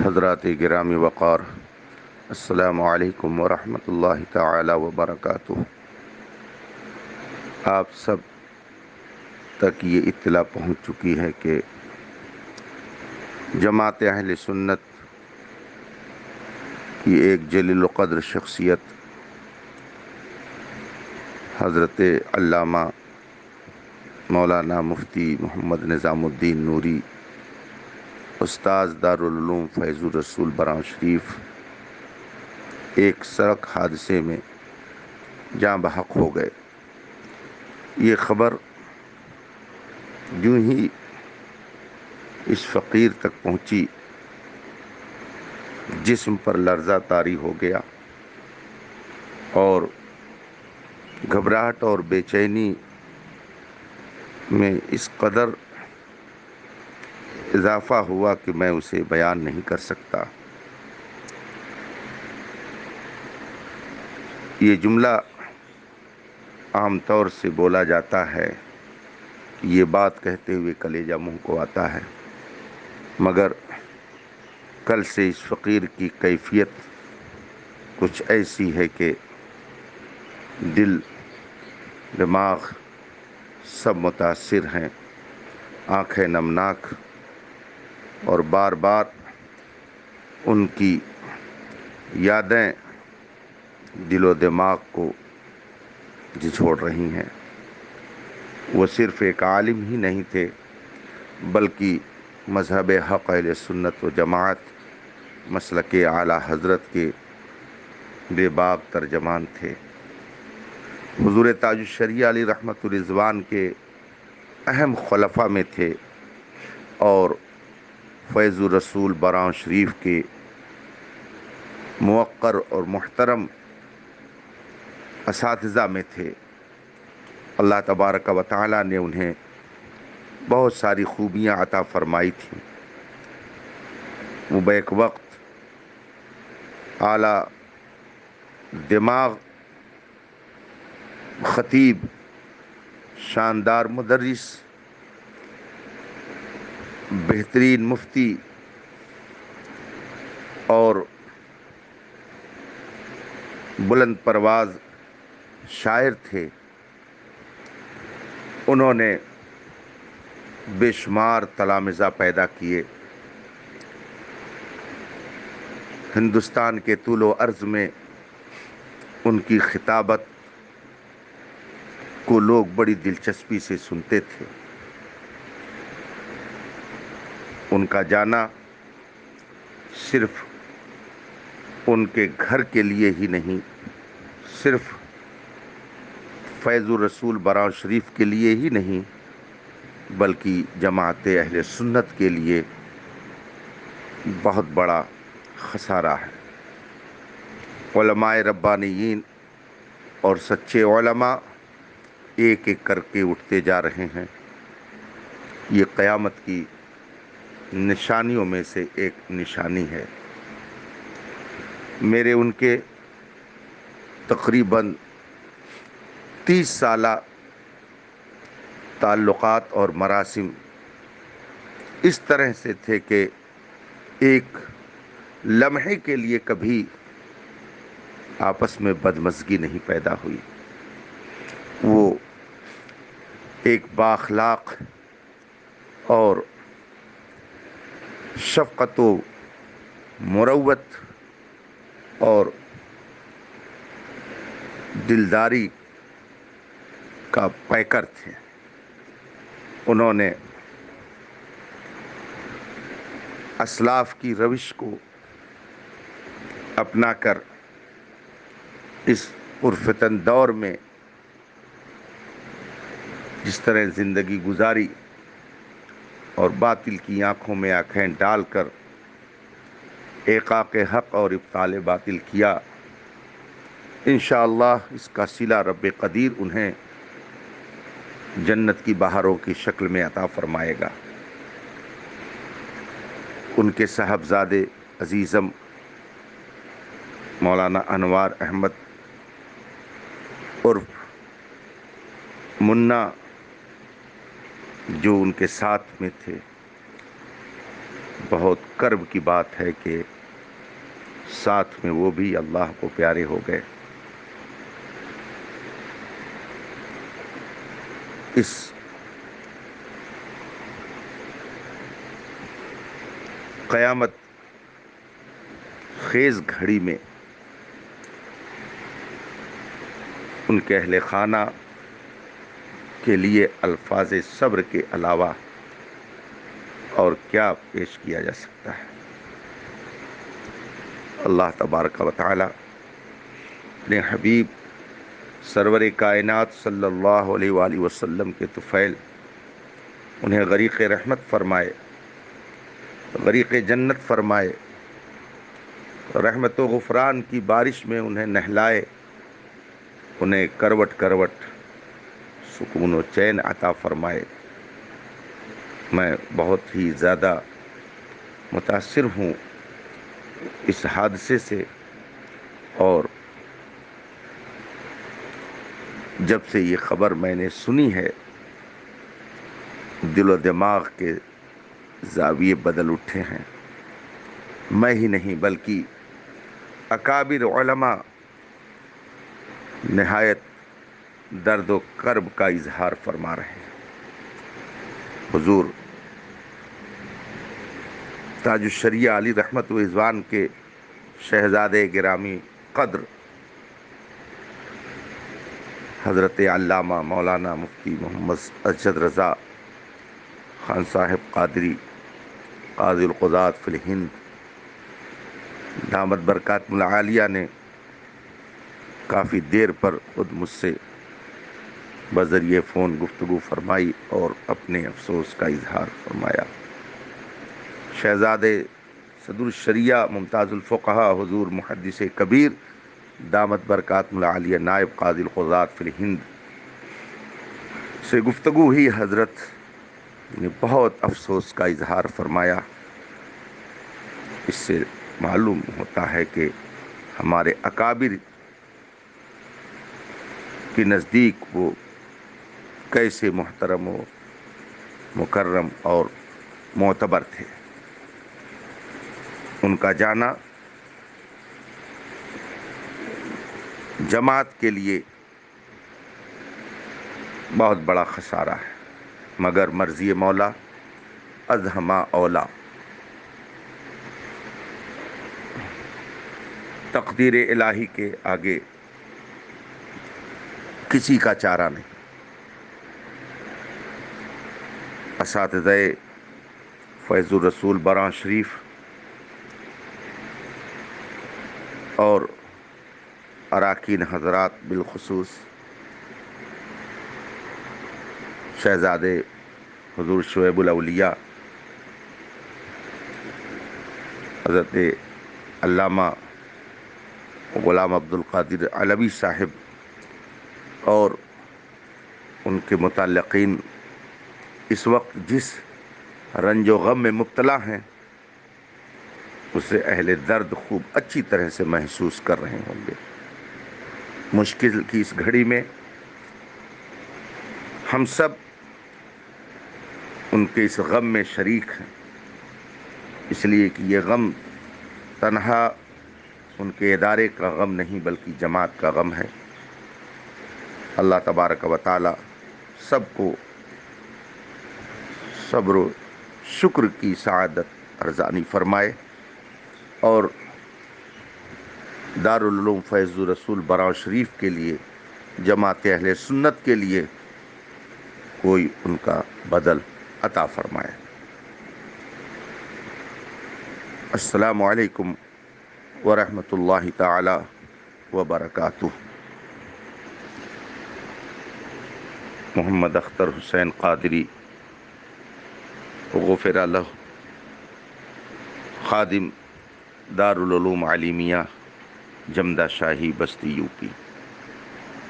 حضرات گرامی وقار، السلام علیکم ورحمۃ اللہ تعالی وبرکاتہ۔ آپ سب تک یہ اطلاع پہنچ چکی ہے کہ جماعت اہل سنت کی ایک جلیل القدر شخصیت حضرت علامہ مولانا مفتی محمد نظام الدین نوری استاذ دارالعلوم فیض الرسول براں شریف ایک سڑک حادثے میں جاں بحق ہو گئے۔ یہ خبر یوں ہی اس فقیر تک پہنچی، جسم پر لرزہ طاری ہو گیا اور گھبراہٹ اور بے چینی میں اس قدر اضافہ ہوا کہ میں اسے بیان نہیں کر سکتا۔ یہ جملہ عام طور سے بولا جاتا ہے، یہ بات کہتے ہوئے کلیجہ منہ کو آتا ہے، مگر کل سے اس فقیر کی کیفیت کچھ ایسی ہے کہ دل دماغ سب متاثر ہیں، آنکھیں نمناک، اور بار بار ان کی یادیں دل و دماغ کو جھنجھوڑ رہی ہیں۔ وہ صرف ایک عالم ہی نہیں تھے، بلکہ مذہب حق اہل سنت و جماعت مسلک اعلیٰ حضرت کے بے باک ترجمان تھے۔ حضور تاج الشریعہ علیہ رحمت الرضوان کے اہم خلفاء میں تھے اور فیض الرسول براں شریف کے موقر اور محترم اساتذہ میں تھے۔ اللہ تبارک و تعالی نے انہیں بہت ساری خوبیاں عطا فرمائی تھیں۔ وہ بیک وقت اعلیٰ دماغ، خطیب، شاندار مدرس، بہترین مفتی اور بلند پرواز شاعر تھے۔ انہوں نے بے شمار تلامذہ پیدا کیے۔ ہندوستان کے طول و عرض میں ان کی خطابت کو لوگ بڑی دلچسپی سے سنتے تھے۔ ان کا جانا صرف ان کے گھر کے لیے ہی نہیں، صرف فیض الرسول براں شریف کے لیے ہی نہیں، بلکہ جماعت اہل سنت کے لیے بہت بڑا خسارہ ہے۔ علماء ربانیین اور سچے علماء ایک ایک کر کے اٹھتے جا رہے ہیں۔ یہ قیامت کی نشانیوں میں سے ایک نشانی ہے۔ میرے ان کے تقریباً 30 سالہ تعلقات اور مراسم اس طرح سے تھے کہ ایک لمحے کے لیے کبھی آپس میں بدمزگی نہیں پیدا ہوئی۔ وہ ایک بااخلاق اور شفقت و مروت اور دلداری کا پیکر تھے۔ انہوں نے اسلاف کی روش کو اپنا کر اس پرفتن دور میں جس طرح زندگی گزاری اور باطل کی آنکھوں میں آنکھیں ڈال کر احقاق حق اور ابطال باطل کیا، انشاءاللہ اس کا صلہ رب قدیر انہیں جنت کی بہاروں کی شکل میں عطا فرمائے گا۔ ان کے صاحبزادے عزیزم مولانا انوار احمد عرف منا، جو ان کے ساتھ میں تھے، بہت کرب کی بات ہے کہ ساتھ میں وہ بھی اللہ کو پیارے ہو گئے۔ اس قیامت خیز گھڑی میں ان کے اہل خانہ کے لیے الفاظ صبر کے علاوہ اور کیا پیش کیا جا سکتا ہے؟ اللہ تبارک و تعالی اپنے حبیب سرور کائنات صلی اللہ علیہ وآلہ وسلم کے طفیل انہیں غریق رحمت فرمائے، غریق جنت فرمائے، رحمت و غفران کی بارش میں انہیں نہلائے، انہیں کروٹ کروٹ سکون و چین عطا فرمائے۔ میں بہت ہی زیادہ متاثر ہوں اس حادثے سے، اور جب سے یہ خبر میں نے سنی ہے دل و دماغ کے زاویے بدل اٹھے ہیں۔ میں ہی نہیں بلکہ اکابر علماء نہایت درد و کرب کا اظہار فرما رہے ہیں۔ حضور تاج الشریعہ علی رحمت و رضوان کے شہزادے گرامی قدر حضرت علامہ مولانا مفتی محمد ارشد رضا خان صاحب قادری قاضی القضات فی الہند دامت برکاتہم العالیہ نے کافی دیر پر خود مجھ سے بذریعہ فون گفتگو فرمائی اور اپنے افسوس کا اظہار فرمایا۔ شہزادے صدر الشریعہ ممتاز الفقہاء حضور محدث کبیر دامت برکاتہم العالیہ نائب قاضی القضات فی الہند سے گفتگو ہی حضرت نے بہت افسوس کا اظہار فرمایا۔ اس سے معلوم ہوتا ہے کہ ہمارے اکابر کے نزدیک وہ کیسے محترم و مکرم اور معتبر تھے۔ ان کا جانا جماعت کے لیے بہت بڑا خسارہ ہے، مگر مرضی مولا ازہما اولا، تقدیر الہی کے آگے کسی کا چارہ نہیں۔ اساتذہ فیض الرسول براں شریف اور اراکین حضرات بالخصوص شہزادے حضور شعیب الاولیاء حضرت علامہ غلام عبد القادر علوی صاحب اور ان کے متعلقین اس وقت جس رنج و غم میں مبتلا ہیں اسے اہل درد خوب اچھی طرح سے محسوس کر رہے ہوں گے۔ مشکل کی اس گھڑی میں ہم سب ان کے اس غم میں شریک ہیں، اس لیے کہ یہ غم تنہا ان کے ادارے کا غم نہیں بلکہ جماعت کا غم ہے۔ اللہ تبارک و تعالی سب کو صبر و شکر کی سعادت ارزانی فرمائے، اور دارالعلوم فیض الرسول براں شریف کے لیے، جماعت اہل سنت کے لیے کوئی ان کا بدل عطا فرمائے۔ السلام علیکم ورحمۃ اللہ تعالی وبرکاتہ۔ محمد اختر حسین قادری غفر لہ، خادم دارالعلوم علیمیہ جمدہ شاہی بستی یو پی۔